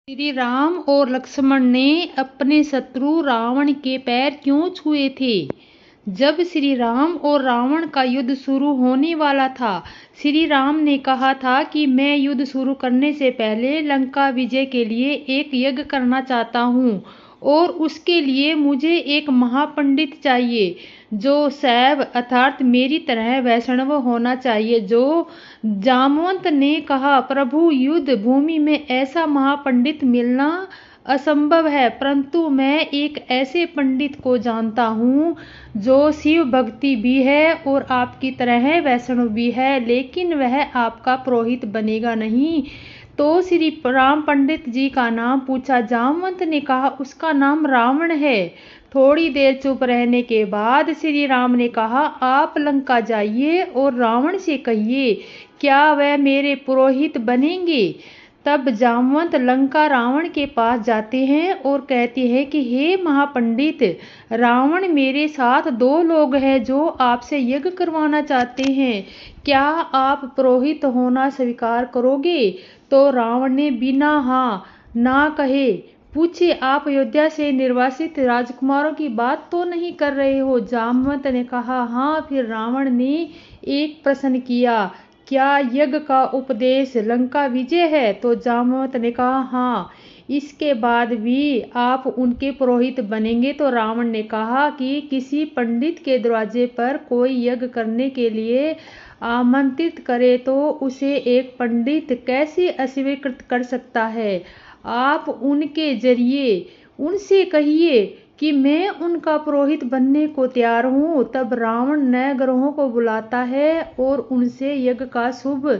श्री राम और लक्ष्मण ने अपने शत्रु रावण के पैर क्यों छुए थे? जब श्री राम और रावण का युद्ध शुरू होने वाला था, श्री राम ने कहा था कि मैं युद्ध शुरू करने से पहले लंका विजय के लिए एक यज्ञ करना चाहता हूँ और उसके लिए मुझे एक महापंडित चाहिए जो शैव अर्थात मेरी तरह वैष्णव होना चाहिए। जो जामवंत ने कहा, प्रभु, युद्ध भूमि में ऐसा महापंडित मिलना असंभव है, परंतु मैं एक ऐसे पंडित को जानता हूँ जो शिव भक्ति भी है और आपकी तरह वैष्णव भी है, लेकिन वह आपका पुरोहित बनेगा नहीं। तो श्री राम पंडित जी का नाम पूछा। जामवंत ने कहा, उसका नाम रावण है। थोड़ी देर चुप रहने के बाद श्री राम ने कहा, आप लंका जाइए और रावण से कहिए, क्या वह मेरे पुरोहित बनेंगे? तब जामवंत लंका रावण के पास जाते हैं और कहते हैं कि हे महापंडित रावण, मेरे साथ 2 लोग हैं जो आपसे यज्ञ करवाना चाहते हैं, क्या आप पुरोहित होना स्वीकार करोगे? तो रावण ने बिना हाँ ना कहे पूछे, आप अयोध्या से निर्वासित राजकुमारों की बात तो नहीं कर रहे हो? जामवंत ने कहा, हाँ। फिर रावण ने एक प्रश्न किया, क्या यज्ञ का उपदेश लंका विजय है? तो जामवंत ने कहा, हाँ। इसके बाद भी आप उनके पुरोहित बनेंगे? तो रावण ने कहा कि किसी पंडित के दरवाजे पर कोई यज्ञ करने के लिए आमंत्रित करे तो उसे एक पंडित कैसे अस्वीकृत कर सकता है? आप उनके जरिए उनसे कहिए कि मैं उनका पुरोहित बनने को तैयार हूँ। तब रावण नए ग्रहों को बुलाता है और उनसे यज्ञ का शुभ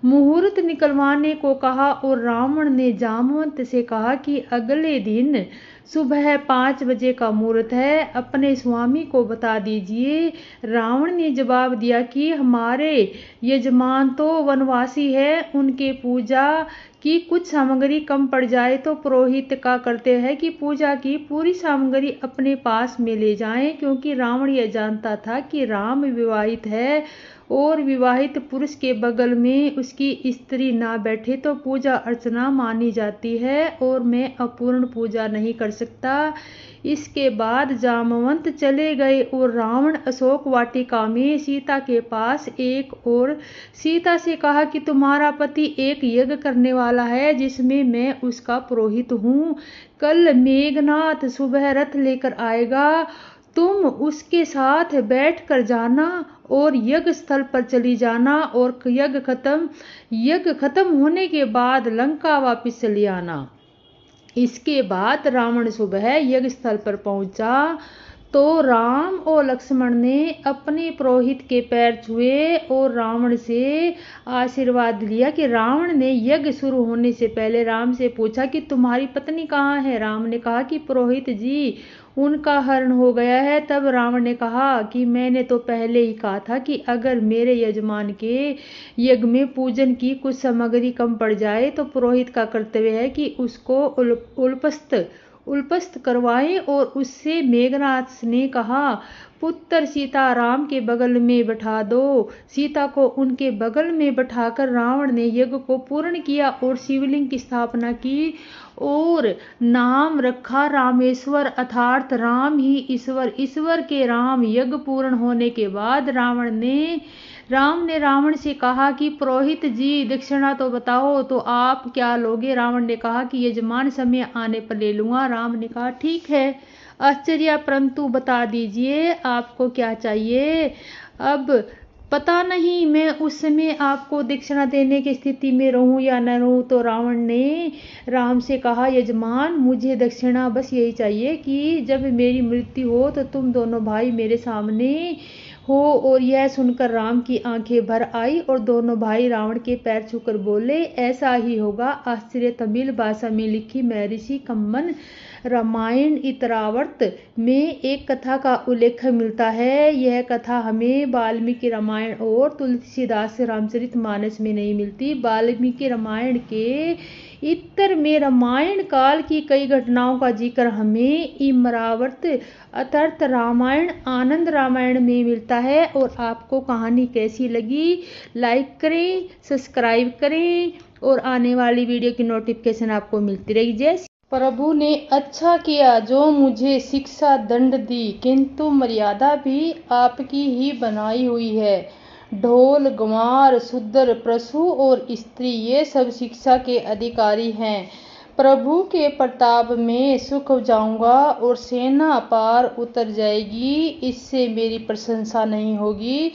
मुहूर्त निकलवाने को कहा और रावण ने जामवंत से कहा कि अगले दिन सुबह 5 बजे का मुहूर्त है, अपने स्वामी को बता दीजिए। रावण ने जवाब दिया कि हमारे यजमान तो वनवासी है, उनके पूजा की कुछ सामग्री कम पड़ जाए तो पुरोहित का कर्तव्य है कि पूजा की पूरी सामग्री अपने पास में ले जाएं, क्योंकि रावण यह जानता था कि राम विवाहित है और विवाहित पुरुष के बगल में उसकी स्त्री ना बैठे तो पूजा अर्चना मानी जाती है और मैं अपूर्ण पूजा नहीं कर सकता। इसके बाद जामवंत चले गए और रावण अशोक वाटिका में सीता के पास एक और सीता से कहा कि तुम्हारा पति एक यज्ञ करने वाला है जिसमें मैं उसका पुरोहित हूँ। कल मेघनाथ सुबह रथ लेकर आएगा, तुम उसके साथ बैठ कर जाना और यज्ञ स्थल पर चली जाना और यज्ञ खत्म होने के बाद लंका वापस चली आना। इसके बाद रावण सुबह यज्ञ स्थल पर पहुंचा तो राम और लक्ष्मण ने अपने पुरोहित के पैर छुए और रावण से आशीर्वाद लिया। कि रावण ने यज्ञ शुरू होने से पहले राम से पूछा कि तुम्हारी पत्नी कहाँ है? राम ने कहा कि पुरोहित जी, उनका हरण हो गया है। तब रावण ने कहा कि मैंने तो पहले ही कहा था कि अगर मेरे यजमान के यज्ञ में पूजन की कुछ सामग्री कम पड़ जाए तो पुरोहित का कर्तव्य है कि उसको उल्पस्त करवाएं। और उससे मेघनाथ ने कहा, पुत्र सीता राम के बगल में बैठा दो। सीता को उनके बगल में बैठाकर रावण ने यज्ञ को पूर्ण किया और शिवलिंग की स्थापना की और नाम रखा रामेश्वर, अर्थात राम ही ईश्वर, ईश्वर के राम। यज्ञ पूर्ण होने के बाद राम ने रावण से कहा कि पुरोहित जी, दक्षिणा तो बताओ, तो आप क्या लोगे? रावण ने कहा कि यजमान समय आने पर ले लूंगा। राम ने कहा, ठीक है आश्चर्य, परंतु बता दीजिए आपको क्या चाहिए? अब पता नहीं मैं उस समय आपको दक्षिणा देने की स्थिति में रहूं या न रहूं। तो रावण ने राम से कहा, यजमान, मुझे दक्षिणा बस यही चाहिए कि जब मेरी मृत्यु हो तो तुम दोनों भाई मेरे सामने हो। और यह सुनकर राम की आंखें भर आई और दोनों भाई रावण के पैर छूकर बोले, ऐसा ही होगा। आश्चर्य तमिल भाषा में लिखी महर्षि कम्मन रामायण इतरावर्त में एक कथा का उल्लेख मिलता है। यह कथा हमें वाल्मीकि रामायण और तुलसीदास रामचरितमानस में नहीं मिलती। वाल्मीकि रामायण के इतर में रामायण काल की कई घटनाओं का जिक्र हमें इमरावर्त अर्थात रामायण आनंद रामायण में मिलता है। और आपको कहानी कैसी लगी? लाइक करें, सब्सक्राइब करें और आने वाली वीडियो की नोटिफिकेशन आपको मिलती रहेगी। जय प्रभु ने अच्छा किया जो मुझे शिक्षा दंड दी, किंतु मर्यादा भी आपकी ही बनाई हुई है। ढोल, गंवार, शूद्र, पशु और स्त्री ये सब शिक्षा के अधिकारी हैं। प्रभु के प्रताप में सुख जाऊंगा और सेना पार उतर जाएगी, इससे मेरी प्रशंसा नहीं होगी।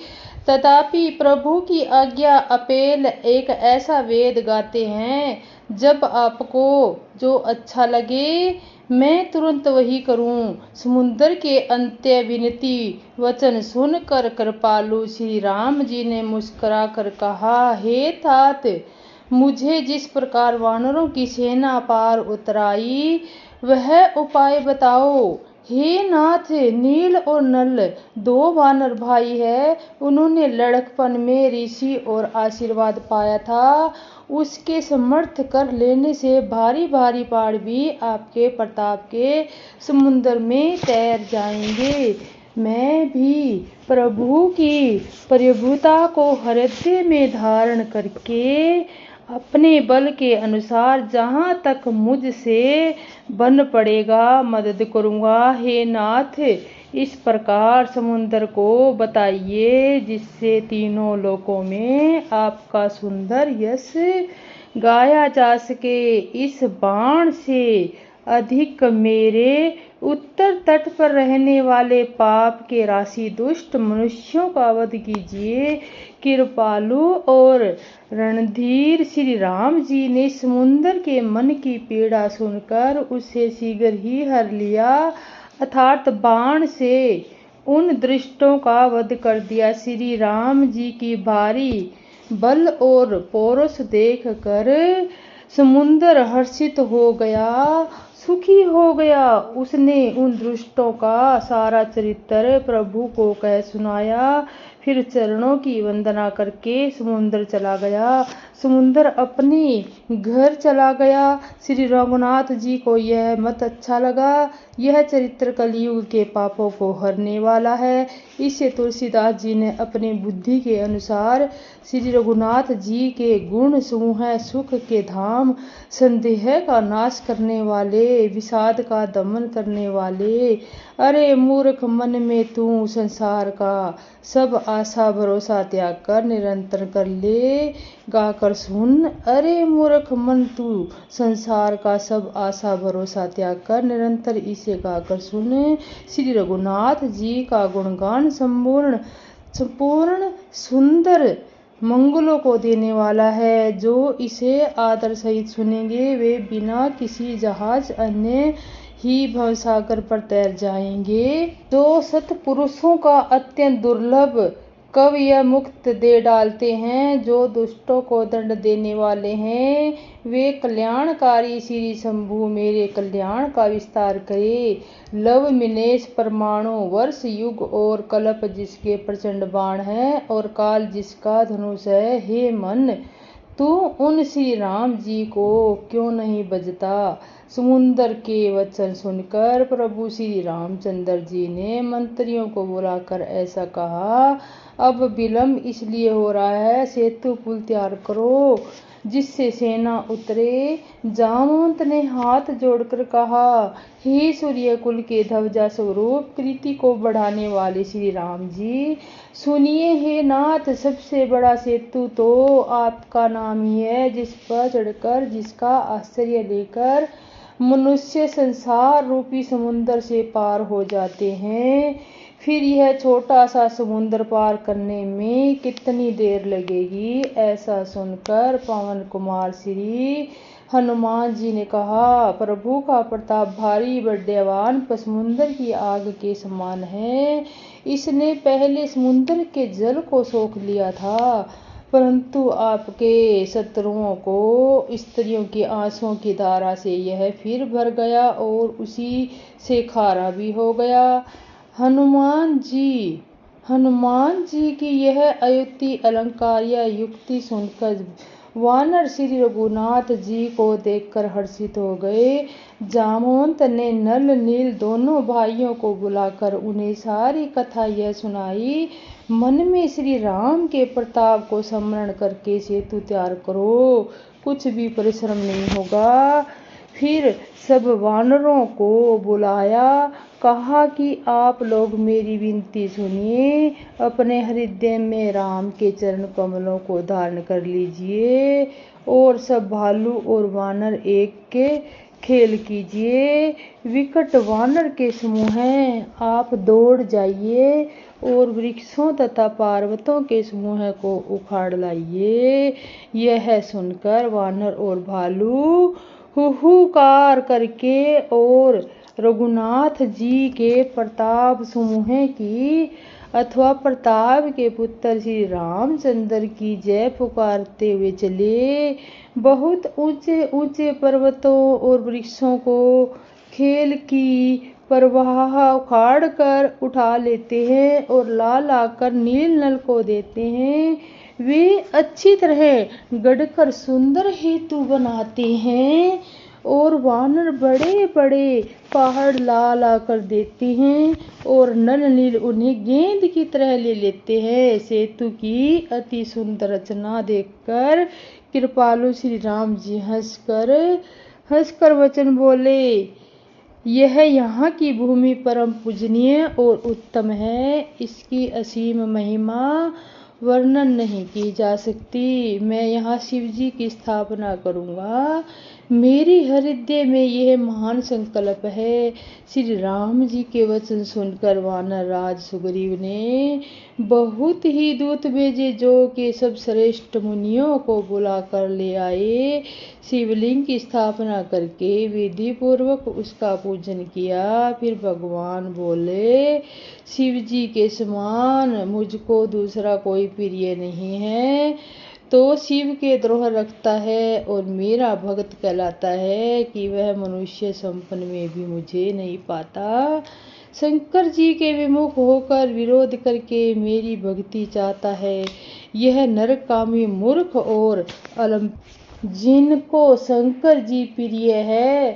तथापि प्रभु की आज्ञा अपेल एक ऐसा वेद गाते हैं, जब आपको जो अच्छा लगे मैं तुरंत वही करूं। समुद्र के अंत्य विनती वचन सुनकर कृपालु श्री राम जी ने मुस्कुरा कर कहा, हे तात, मुझे जिस प्रकार वानरों की सेना पार उतराई वह उपाय बताओ। हे नाथ, नील और नल दो वानर भाई है, उन्होंने लड़कपन में ऋषि और आशीर्वाद पाया था। उसके समर्थ कर लेने से भारी भारी पहाड़ भी आपके प्रताप के समुद्र में तैर जाएंगे। मैं भी प्रभु की प्रभुता को हृदय में धारण करके अपने बल के अनुसार जहाँ तक मुझसे बन पड़ेगा मदद करूँगा। हे नाथ, इस प्रकार समुद्र को बताइए जिससे तीनों लोकों में आपका सुंदर यश गाया जा सके। इस बाण से अधिक मेरे उत्तर तट पर रहने वाले पाप के राशि दुष्ट मनुष्यों का वध कीजिए। कृपालु और रणधीर श्री राम जी ने समुद्र के मन की पीड़ा सुनकर उसे शीघ्र ही हर लिया, अर्थात बाण से उन दुष्टों का वध कर दिया। श्री राम जी की भारी बल और पौरुष देख कर समुद्र हर्षित हो गया, सुखी हो गया। उसने उन दुष्टों का सारा चरित्र प्रभु को कह सुनाया, फिर चरणों की वंदना करके समुद्र चला गया। समुद्र अपने घर चला गया। श्री रघुनाथ जी को यह मत अच्छा लगा। यह चरित्र कलयुग के पापों को हरने वाला है। इसे तुलसीदास जी ने अपनी बुद्धि के अनुसार श्री रघुनाथ जी के गुण समूह सुख के धाम, संदेह का नाश करने वाले, विषाद का दमन करने वाले, अरे मूर्ख मन में तू संसार का सब आशा भरोसा त्याग कर निरंतर कर ले, गाकर सुन। अरे मूर्ख मन तू संसार का सब आशा भरोसा त्याग कर निरंतर इसे गाकर सुन। श्री रघुनाथ जी का गुणगान संपूर्ण सुंदर मंगलों को देने वाला है। जो इसे आदर सहित सुनेंगे वे बिना किसी जहाज अन्य ही भवसागर पर तैर जाएंगे। जो सत्पुरुषों का अत्यंत दुर्लभ कवि यह मुक्त दे डालते हैं, जो दुष्टों को दंड देने वाले हैं, वे कल्याणकारी श्री शंभु मेरे कल्याण का विस्तार करे। लव मिनेश परमाणु वर्ष युग और कल्प जिसके प्रचंड बाण है और काल जिसका धनुष है, हे मन तू उन श्री राम जी को क्यों नहीं बजता। समुद्र के वचन सुनकर प्रभु श्री रामचंद्र जी ने मंत्रियों को बुलाकर ऐसा कहा, अब विलंब इसलिए हो रहा है, सेतु पुल तैयार करो जिससे सेना उतरे। जामवंत ने हाथ जोड़कर कहा, हे सूर्य कुल के ध्वजा स्वरूप प्रीति को बढ़ाने वाले श्री राम जी, सुनिए हे नाथ, सबसे बड़ा सेतु तो आपका नाम ही है, जिस पर चढ़कर जिसका आश्रय लेकर मनुष्य संसार रूपी समुद्र से पार हो जाते हैं। फिर यह छोटा सा समुद्र पार करने में कितनी देर लगेगी। ऐसा सुनकर पवन कुमार श्री हनुमान जी ने कहा, प्रभु का प्रताप भारी बड़वान समुद्र की आग के समान है। इसने पहले समुद्र के जल को सोख लिया था, परंतु आपके शत्रुओं को स्त्रियों की आंसुओं की धारा से यह फिर भर गया और उसी से खारा भी हो गया। हनुमान जी की यह अयुक्ति अलंकार या युक्ति सुनकर वानर श्री रघुनाथ जी को देखकर हर्षित हो गए। जामवंत ने नल नील दोनों भाइयों को बुलाकर उन्हें सारी कथा यह सुनाई। मन में श्री राम के प्रताप को स्मरण करके सेतु तैयार करो, कुछ भी परिश्रम नहीं होगा। फिर सब वानरों को बुलाया, कहा कि आप लोग मेरी विनती सुनिए, अपने हृदय में राम के चरण कमलों को धारण कर लीजिए और सब भालू और वानर एक के खेल कीजिए। विकट वानर के समूह हैं, आप दौड़ जाइए और वृक्षों तथा पर्वतों के समूह को उखाड़ लाइए। यह सुनकर वानर और भालू हुहुकार करके और रघुनाथ जी के प्रताप समूह की अथवा प्रताप के पुत्र श्री रामचंद्र की जय पुकारते हुए चले। बहुत ऊंचे ऊंचे पर्वतों और वृक्षों को खेल की प्रवाह उखाड़ कर उठा लेते हैं और ला लाकर नील नल को देते हैं। वे अच्छी तरह गढ़कर सुंदर हेतु बनाते हैं और वानर बड़े बड़े पहाड़ ला ला कर देते हैं और नल नील उन्हें गेंद की तरह ले लेते हैं। सेतु की अति सुंदर रचना देखकर कृपालु श्री राम जी हंसकर वचन बोले, यह यहाँ की भूमि परम पूजनीय और उत्तम है, इसकी असीम महिमा वर्णन नहीं की जा सकती। मैं यहाँ शिव जी की स्थापना करूँगा। मेरी हृदय में यह महान संकल्प है। श्री राम जी के वचन सुनकर वानर राज सुग्रीव ने बहुत ही दूत भेजे, जो के सब श्रेष्ठ मुनियों को बुला कर ले आए। शिवलिंग की स्थापना करके विधि पूर्वक उसका पूजन किया। फिर भगवान बोले, शिव जी के समान मुझको दूसरा कोई प्रिय नहीं है, तो शिव के द्रोह रखता है और मेरा भक्त कहलाता है कि वह मनुष्य संपन्न में भी मुझे नहीं पाता। शंकर जी के विमुख होकर विरोध करके मेरी भक्ति चाहता है। यह नरकामी मूर्ख और अलम जिनको शंकर जी प्रिय है,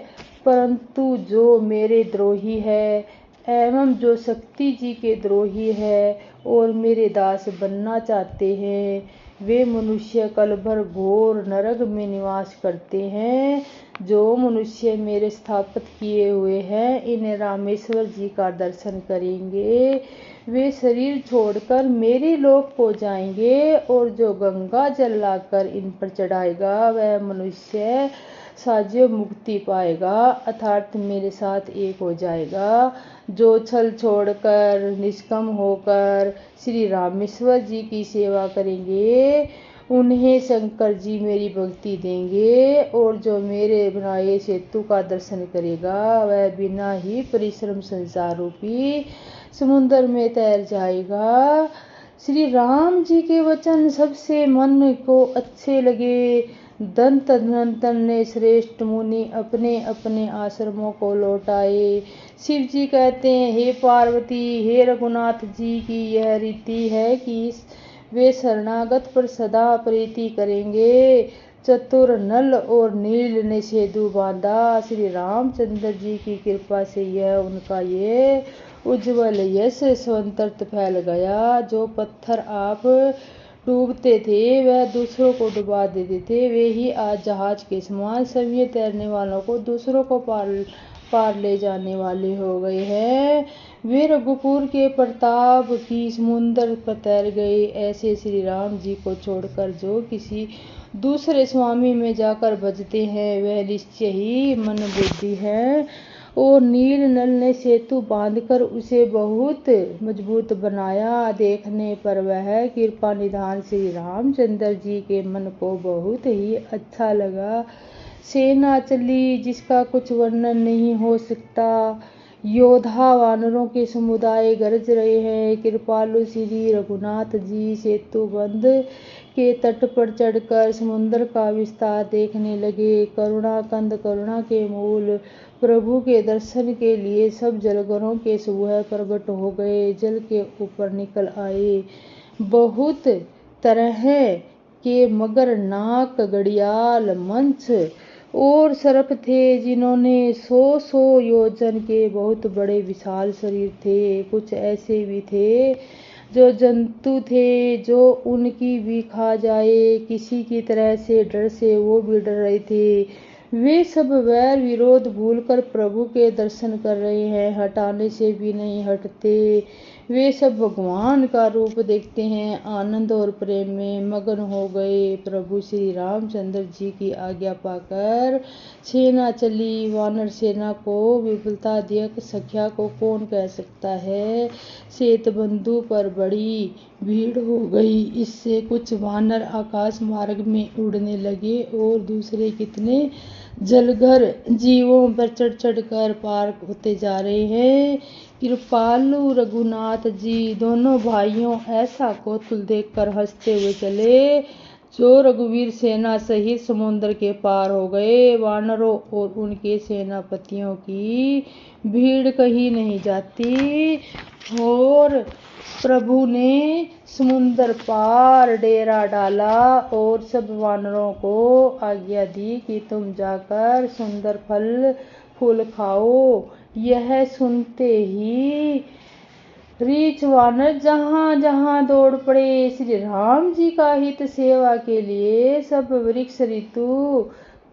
परंतु जो मेरे द्रोही है एवं जो शक्ति जी के द्रोही है और मेरे दास बनना चाहते हैं, वे मनुष्य कल भर घोर नरक में निवास करते हैं। जो मनुष्य मेरे स्थापित किए हुए हैं, इन रामेश्वर जी का दर्शन करेंगे, वे शरीर छोड़कर मेरे लोक को जाएंगे और जो गंगा जल लाकर इन पर चढ़ाएगा, वह मनुष्य साज्य मुक्ति पाएगा, अर्थात मेरे साथ एक हो जाएगा। जो छल छोड़कर निष्काम होकर श्री रामेश्वर जी की सेवा करेंगे, उन्हें शंकर जी मेरी भक्ति देंगे और जो मेरे बनाए सेतु का दर्शन करेगा, वह बिना ही परिश्रम संसार रूपी समुद्र में तैर जाएगा। श्री राम जी के वचन सबसे मन को अच्छे लगे। दंत नंदन ने श्रेष्ठ मुनि अपने अपने आश्रमों को लौटाए। शिव जी कहते हैं, हे पार्वती, हे रघुनाथ जी की यह रीति है कि वे शरणागत पर सदा प्रीति करेंगे। चतुर नल और नील ने सेतु बांधा। श्री रामचंद्र जी की कृपा से यह उनका ये उज्जवल यश स्वतंत्र फैल गया। जो पत्थर आप डूबते थे वह दूसरों को डुबा देते थे, वे ही आज जहाज के समान सभी तैरने वालों को दूसरों को पार ले जाने वाले हो गए हैं। वे रघुपुर के प्रताप की समुद्र पर तैर गए। ऐसे श्री राम जी को छोड़कर जो किसी दूसरे स्वामी में जाकर बजते हैं, वह निश्चय ही मन बुद्धि है। और नील नल ने सेतु बांधकर उसे बहुत मजबूत बनाया। देखने पर वह कृपा निधान श्री रामचंद्र जी के मन को बहुत ही अच्छा लगा। सेना चली जिसका कुछ वर्णन नहीं हो सकता। योद्धा वानरों के समुदाय गरज रहे हैं। कृपालु श्री रघुनाथ जी सेतु बंध के तट पर चढ़कर समुद्र का विस्तार देखने लगे। करुणाकंद करुणा के मूल प्रभु के दर्शन के लिए सब जलगरों के समूह प्रकट हो गए, जल के ऊपर निकल आए। बहुत तरह के मगर, नाग, घड़ियाल, मंच और सर्प थे, जिन्होंने 100 योजन के बहुत बड़े विशाल शरीर थे। कुछ ऐसे भी थे जो जंतु थे जो उनकी भी खा जाए, किसी की तरह से डर से वो भी डर रहे थे। वे सब वैर विरोध भूलकर प्रभु के दर्शन कर रहे हैं, हटाने से भी नहीं हटते। वे सब भगवान का रूप देखते हैं, आनंद और प्रेम में मगन हो गए। प्रभु श्री रामचंद्र जी की आज्ञा पाकर सेना चली। वानर सेना को विफलता देख सख्या को कौन कह सकता है। सेतबंधु पर बड़ी भीड़ हो गई। इससे कुछ वानर आकाश मार्ग में उड़ने लगे और दूसरे कितने जलघर जीवों पर चढ़ चढ़ कर पार होते जा रहे हैं। कृपालु रघुनाथ जी दोनों भाइयों ऐसा कौतूहल देखकर हंसते हुए चले, जो रघुवीर सेना सहित समुद्र के पार हो गए। वानरों और उनके सेनापतियों की भीड़ कहीं नहीं जाती और प्रभु ने समुद्र पार डेरा डाला और सब वानरों को आज्ञा दी कि तुम जाकर सुंदर फल फूल खाओ। यह सुनते ही रीछ वानर जहां जहां दौड़ पड़े। श्री राम जी का हित सेवा के लिए सब वृक्ष ऋतु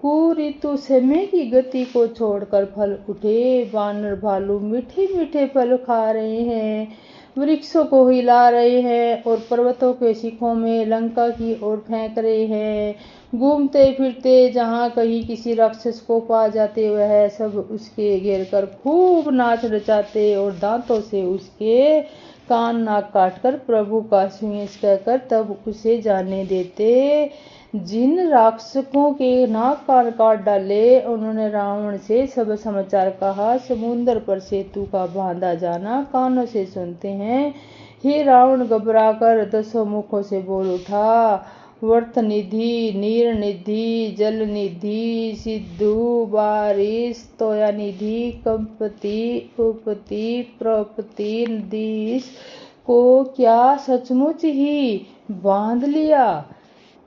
कुऋतु समय की गति को छोड़कर फल उठे। वानर भालू मीठे मीठे फल खा रहे हैं, वृक्षों को हिला रहे हैं और पर्वतों के शिखों में लंका की ओर फेंक रहे हैं। घूमते फिरते जहाँ कहीं किसी राक्षस को पा जाते वह सब उसके घेर कर खूब नाच नचाते और दांतों से उसके कान नाक काटकर प्रभु का सुयश कहकर तब उसे जाने देते। जिन राक्षसों के नाक कान काट डाले, उन्होंने रावण से सब समाचार कहा। समुद्र पर सेतु का बांधा जाना कानों से सुनते हैं। हे रावण घबराकर 10 मुखों से बोल उठा, वर्त निधि, नीर निधि, जल निधि, सिद्धू, बारिश, तोया निधि, कंपति, उपति, प्रपति, नदीश को क्या सचमुच ही बांध लिया।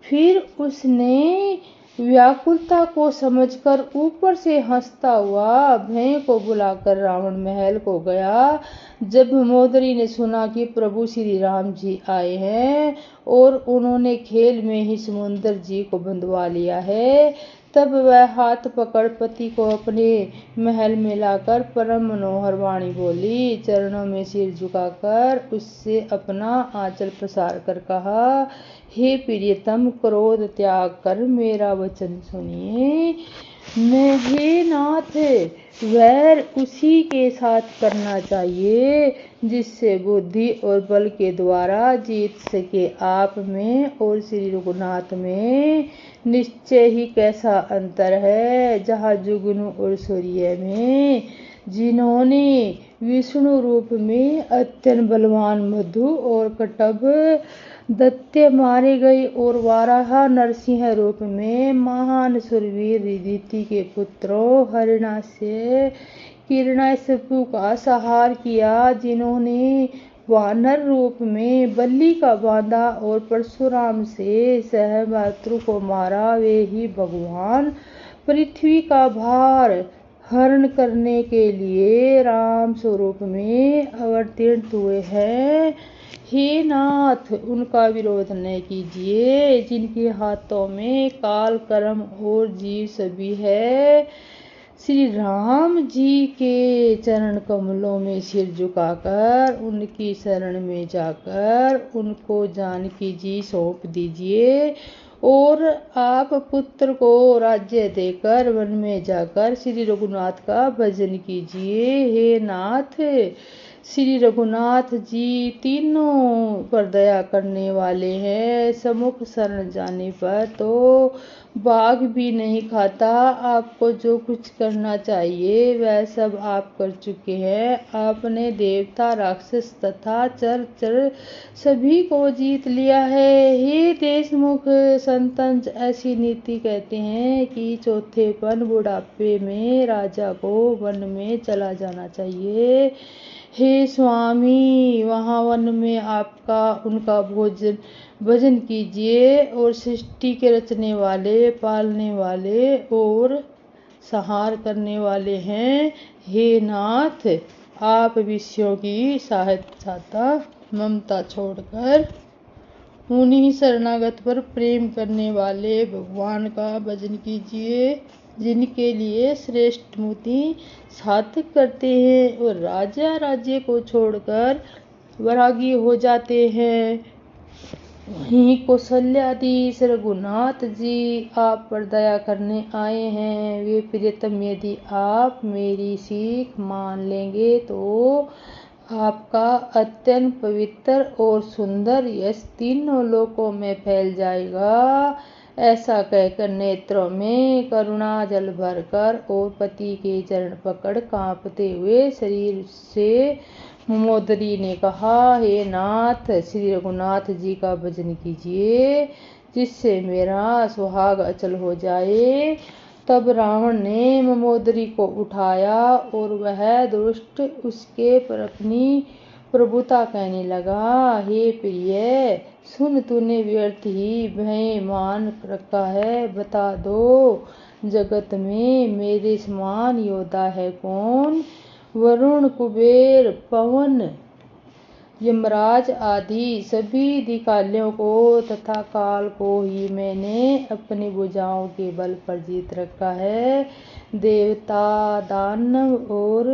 फिर उसने व्याकुलता को समझकर ऊपर से हंसता हुआ भय को बुलाकर रावण महल को गया। जब मोदरी ने सुना कि प्रभु श्री राम जी आए हैं और उन्होंने खेल में ही समुद्र जी को बंधवा लिया है, तब वह हाथ पकड़ पति को अपने महल में लाकर परम मनोहर वाणी बोली। चरणों में सिर झुकाकर उससे अपना आंचल पसार कर कहा, हे प्रियतम, क्रोध त्याग कर मेरा वचन सुनिए। मैं हे नाथ, वैर उसी के साथ करना चाहिए जिससे बुद्धि और बल के द्वारा जीत सके। आप में और श्री रघुनाथ में निश्चय ही कैसा अंतर है। जहाँ जुगनू और सूर्य में, जिन्होंने विष्णु रूप में अत्यंत बलवान मधु और कटभ दैत्य मारे गए और वाराह नरसिंह रूप में महान सुरवीर रिदिति के पुत्रों हिरण्याक्ष हिरण्यकशिपु का संहार किया, जिन्होंने वानर रूप में बलि का बांधा और परशुराम से सहमात्रु को मारा, वे ही भगवान पृथ्वी का भार हरण करने के लिए राम स्वरूप में अवतीर्ण हुए हैं। हे नाथ, उनका विरोध न कीजिए जिनके हाथों में काल कर्म और जीव सभी है। श्री राम जी के चरण कमलों में सिर झुकाकर उनकी शरण में जाकर उनको जानकी जी सौंप दीजिए और आप पुत्र को राज्य देकर वन में जाकर श्री रघुनाथ का भजन कीजिए। हे नाथ, श्री रघुनाथ जी तीनों पर दया करने वाले हैं। सम्मुख शरण जाने पर तो बाघ भी नहीं खाता। आपको जो कुछ करना चाहिए वह सब आप कर चुके हैं। आपने देवता, राक्षस तथा चर चर सभी को जीत लिया है। हे देशमुख, संतंज ऐसी नीति कहते हैं कि चौथेपन बुढ़ापे में राजा को वन में चला जाना चाहिए। हे स्वामी, वहाँ वन में आपका उनका भजन कीजिए, और सृष्टि के रचने वाले, पालने वाले और संहार करने वाले हैं। हे नाथ, आप विषयों की सहायता ममता छोड़कर उन्हीं शरणागत पर प्रेम करने वाले भगवान का भजन कीजिए, जिनके लिए श्रेष्ठ मुक्ति सार्थक करते हैं और राजा राज्य को छोड़कर वैरागी हो जाते हैं। वहीं कौशल्याधीश रघुनाथ जी आप पर दया करने आए हैं। वे प्रियतम, यदि आप मेरी सीख मान लेंगे तो आपका अत्यंत पवित्र और सुंदर यश तीनों लोकों में फैल जाएगा। ऐसा कहकर नेत्रों में करुणा जल भरकर और पति के चरण पकड़ कांपते हुए शरीर से ममोदरी ने कहा, हे नाथ, श्री रघुनाथ जी का भजन कीजिए, जिससे मेरा सुहाग अचल हो जाए। तब रावण ने ममोदरी को उठाया और वह दुष्ट उसके पर अपनी प्रभुता कहने लगा। हे प्रिय, सुन, तूने व्यर्थ ही भय मान रखा है। बता दो, जगत में मेरे समान योद्धा है कौन? वरुण, कुबेर, पवन, यमराज आदि सभी दिक्पालों को तथा काल को ही मैंने अपनी भुजाओं के बल पर जीत रखा है। देवता, दानव और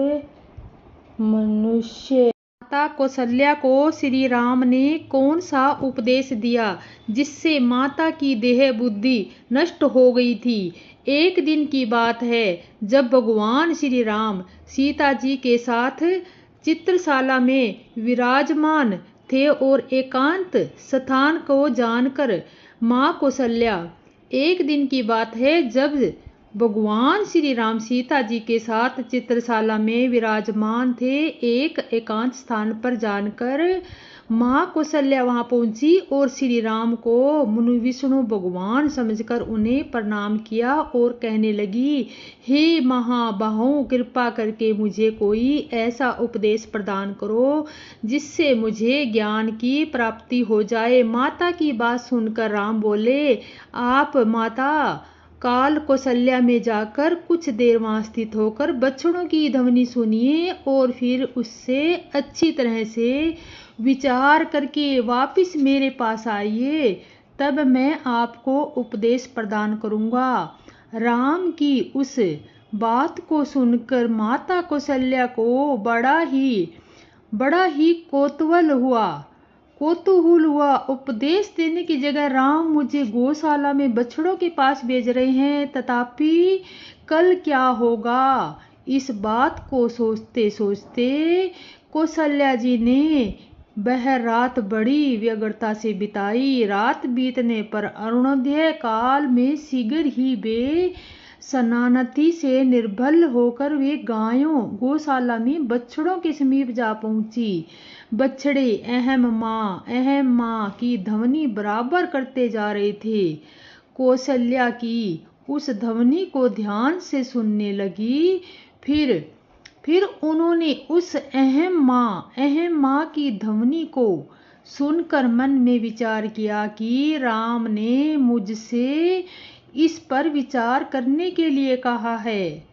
मनुष्य। माता कौशल्या को श्री राम ने कौन सा उपदेश दिया जिससे माता की देह बुद्धि नष्ट हो गई थी? एक दिन की बात है, जब भगवान श्री राम सीता जी के साथ चित्रशाला में विराजमान थे और एकांत स्थान को जानकर मां कौशल्या। एक दिन की बात है जब भगवान श्री राम सीता जी के साथ चित्रशाला में विराजमान थे। एक एकांत स्थान पर जानकर मां कौशल्या वहां पहुंची और श्री राम को मुनि विष्णु भगवान समझकर उन्हें प्रणाम किया और कहने लगी, हे महाबाहो, कृपा करके मुझे कोई ऐसा उपदेश प्रदान करो जिससे मुझे ज्ञान की प्राप्ति हो जाए। माता की बात सुनकर राम बोले, आप माता काल कौशल्या में जाकर कुछ देर वहां स्थित होकर बछड़ों की ध्वनि सुनिए और फिर उससे अच्छी तरह से विचार करके वापस मेरे पास आइए, तब मैं आपको उपदेश प्रदान करूंगा। राम की उस बात को सुनकर माता कौशल्या को बड़ा ही कौतूहल हुआ। उपदेश देने की जगह राम मुझे गौशाला में बछड़ों के पास भेज रहे हैं, तथापि कल क्या होगा? इस बात को सोचते सोचते कौशल्या जी ने वह रात बड़ी व्यग्रता से बिताई। रात बीतने पर अरुणोदय काल में शीघ्र ही वे स्नानादि से निर्बल होकर वे गौशाला में बछड़ों के समीप जा पहुंची। बछड़े अहम माँ की ध्वनि बराबर करते जा रहे थे। कौशल्या की उस ध्वनि को ध्यान से सुनने लगी। फिर उन्होंने उस अहम माँ की ध्वनि को सुनकर मन में विचार किया कि राम ने मुझसे इस पर विचार करने के लिए कहा है।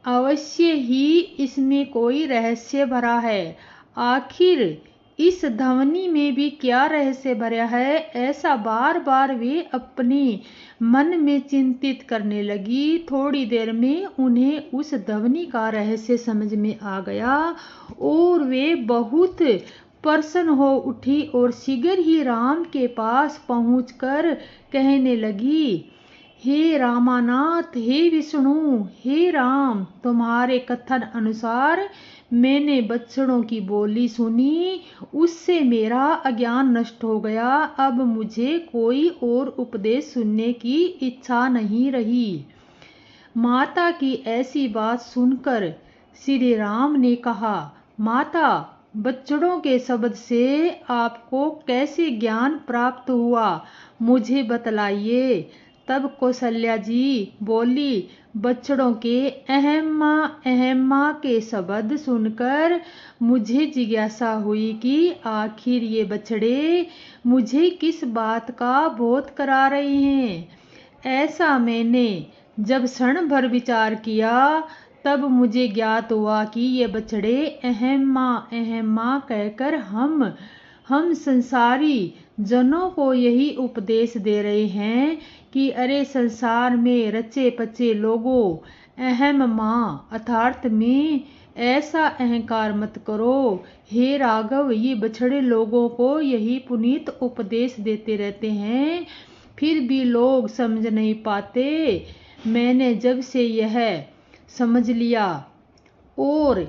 अवश्य ही इसमें कोई रहस्य भरा है। आखिर इस ध्वनि में भी क्या रहस्य भरा है? ऐसा बार बार वे अपने मन में चिंतित करने लगी। थोड़ी देर में उन्हें उस ध्वनि का रहस्य समझ में आ गया और वे बहुत प्रसन्न हो उठी और शीघ्र ही राम के पास पहुंचकर कहने लगी, हे रामानाथ, हे विष्णु, हे राम, तुम्हारे कथन अनुसार मैंने बछड़ों की बोली सुनी, उससे मेरा अज्ञान नष्ट हो गया। अब मुझे कोई और उपदेश सुनने की इच्छा नहीं रही। माता की ऐसी बात सुनकर श्री राम ने कहा, माता, बछड़ों के शब्द से आपको कैसे ज्ञान प्राप्त हुआ, मुझे बतलाइए। तब कौशल्या जी बोली, बछड़ों के अहम्मा के शब्द सुनकर मुझे जिज्ञासा हुई कि आखिर ये बछड़े मुझे किस बात का बोध करा रहे हैं। ऐसा मैंने जब क्षण भर विचार किया तब मुझे ज्ञात हुआ कि ये बछड़े अहम्मा कहकर हम संसारी जनों को यही उपदेश दे रहे हैं कि अरे संसार में रचे पचे लोगों, अहम्मा अर्थात में ऐसा अहंकार मत करो। हे राघव, ये बछड़े लोगों को यही पुनीत उपदेश देते रहते हैं, फिर भी लोग समझ नहीं पाते। मैंने जब से यह समझ लिया और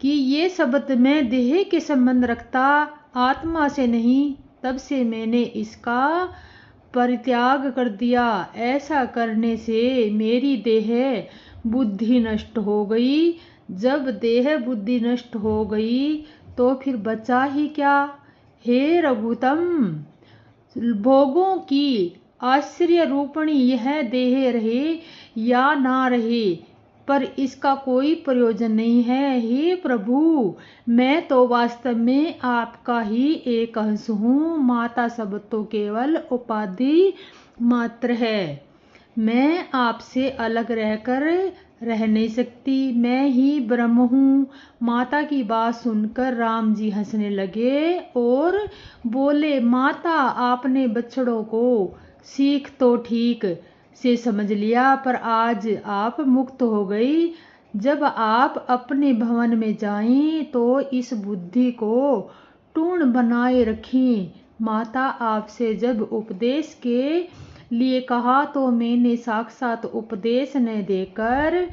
कि ये शब्द में देह के संबंध रखता आत्मा से नहीं, तब से मैंने इसका परित्याग कर दिया। ऐसा करने से मेरी देह बुद्धि नष्ट हो गई। जब देह बुद्धि नष्ट हो गई तो फिर बचा ही क्या। हे रघुत्तम, भोगों की आश्रय रूपणी यह देह रहे या ना रहे, पर इसका कोई प्रयोजन नहीं है। हे प्रभु, मैं तो वास्तव में आपका ही एक अंश हूँ। माता शब्द तो केवल उपाधि मात्र है। मैं आपसे अलग रहकर रह नहीं सकती। मैं ही ब्रह्म हूँ। माता की बात सुनकर राम जी हंसने लगे और बोले, माता, आपने बछड़ों को सीख तो ठीक से समझ लिया, पर आज आप मुक्त हो गई। जब आप अपने भवन में जाएं तो इस बुद्धि को टूण बनाए रखें। माता, आपसे जब उपदेश के लिए कहा तो मैंने साक्षात उपदेश न देकर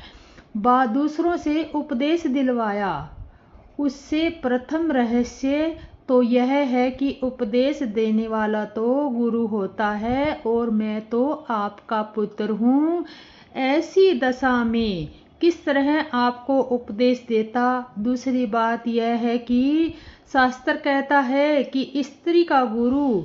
दूसरों से उपदेश दिलवाया। उससे प्रथम रहस्य तो यह है कि उपदेश देने वाला तो गुरु होता है और मैं तो आपका पुत्र हूँ। ऐसी दशा में किस तरह आपको उपदेश देता। दूसरी बात यह है कि शास्त्र कहता है कि स्त्री का गुरु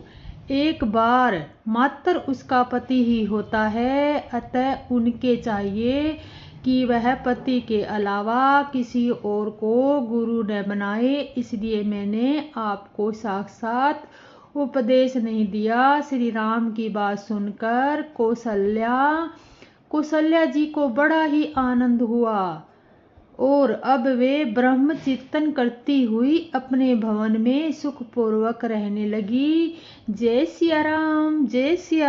एक बार मात्र उसका पति ही होता है, अतः उनके चाहिए कि वह पति के अलावा किसी और को गुरु न बनाए। इसलिए मैंने आपको साक्षात उपदेश नहीं दिया। श्री राम की बात सुनकर कौशल्या जी को बड़ा ही आनंद हुआ और अब वे ब्रह्म चिंतन करती हुई अपने भवन में सुखपूर्वक रहने लगी। जय सिया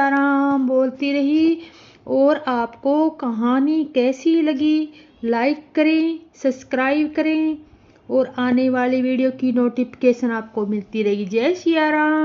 राम बोलती रही। और आपको कहानी कैसी लगी, लाइक करें, सब्सक्राइब करें और आने वाली वीडियो की नोटिफिकेशन आपको मिलती रहेगी। जय सिया राम।